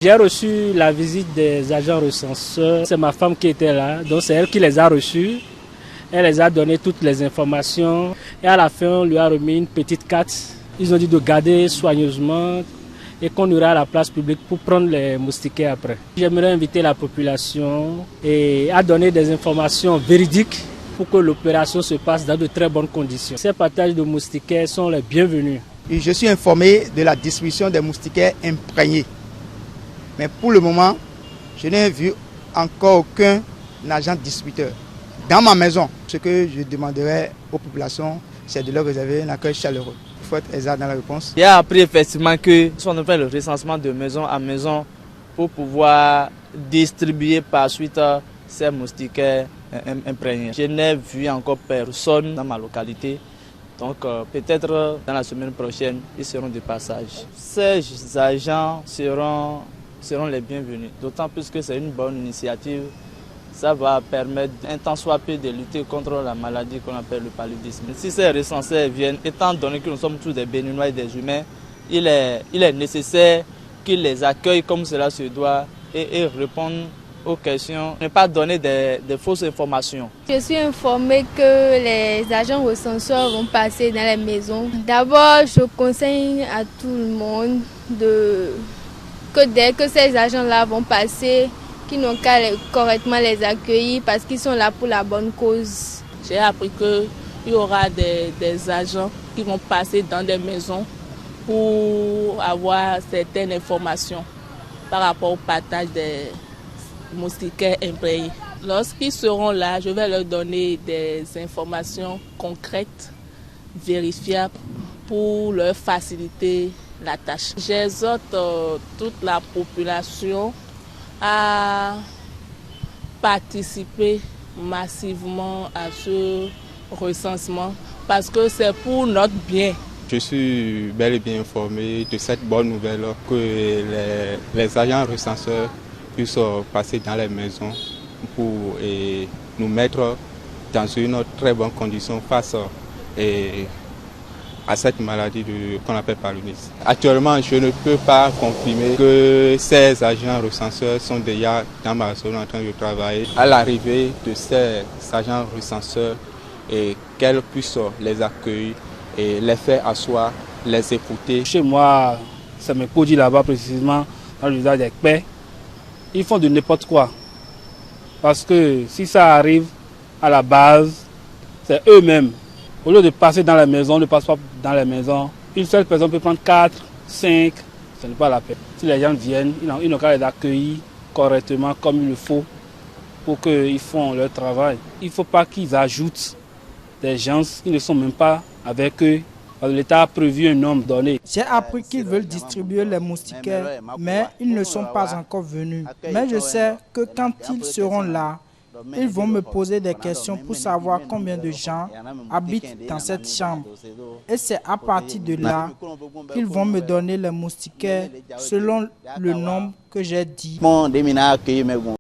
J'ai reçu la visite des agents recenseurs. C'est ma femme qui était là, donc c'est elle qui les a reçus. Elle les a donné toutes les informations et à la fin, on lui a remis une petite carte. Ils ont dit de garder soigneusement et qu'on ira à la place publique pour prendre les moustiquaires après. J'aimerais inviter la population à donner des informations véridiques pour que l'opération se passe dans de très bonnes conditions. Ces partages de moustiquaires sont les bienvenus. Je suis informé de la distribution des moustiquaires imprégnés. Mais pour le moment, je n'ai vu encore aucun agent distributeur. Dans ma maison, ce que je demanderais aux populations, c'est de leur réserver un accueil chaleureux. Il faut être exact dans la réponse. J'ai appris effectivement que si on fait le recensement de maison à maison pour pouvoir distribuer par suite ces moustiquaires imprégnés. Je n'ai vu encore personne dans ma localité. Donc peut-être dans la semaine prochaine, ils seront de passage. Ces agents seront les bienvenus, d'autant plus que c'est une bonne initiative. Ça va permettre un tant soit peu de lutter contre la maladie qu'on appelle le paludisme. Si ces recenseurs viennent, étant donné que nous sommes tous des Béninois et des humains, il est nécessaire qu'ils les accueillent comme cela se doit et répondent aux questions, ne pas donner des fausses informations. Je suis informée que les agents recenseurs vont passer dans les maisons. D'abord, je conseille à tout le monde que dès que ces agents-là vont passer, qu'ils n'ont qu'à correctement les accueillir parce qu'ils sont là pour la bonne cause. J'ai appris qu'il y aura des agents qui vont passer dans des maisons pour avoir certaines informations par rapport au partage des moustiquaires imprégnés. Lorsqu'ils seront là, je vais leur donner des informations concrètes, vérifiables pour leur faciliter la tâche. J'exhorte toute la population à participer massivement à ce recensement parce que c'est pour notre bien. Je suis bel et bien informé de cette bonne nouvelle que les agents recenseurs puissent passer dans les maisons pour nous mettre dans une très bonne condition face à cette maladie qu'on appelle paludisme. Actuellement, je ne peux pas confirmer que ces agents recenseurs sont déjà dans ma zone en train de travailler. À l'arrivée de ces agents recenseurs, qu'elles puissent les accueillir et les faire asseoir, les écouter. Chez moi, ça me dit là-bas précisément, dans le village des Pères, ils font de n'importe quoi. Parce que si ça arrive à la base, c'est eux-mêmes. Au lieu de passer dans la maison, on ne passe pas dans la maison. Une seule personne peut prendre 4, 5, ce n'est pas la peine. Si les gens viennent, ils n'ont qu'à les accueillir correctement comme il le faut pour qu'ils fassent leur travail. Il ne faut pas qu'ils ajoutent des gens qui ne sont même pas avec eux. L'État a prévu un nombre donné. J'ai appris qu'ils veulent distribuer les moustiquaires, mais ils ne sont pas encore venus. Mais je sais que quand ils seront là, ils vont me poser des questions pour savoir combien de gens habitent dans cette chambre. Et c'est à partir de là qu'ils vont me donner les moustiquaires selon le nombre que j'ai dit.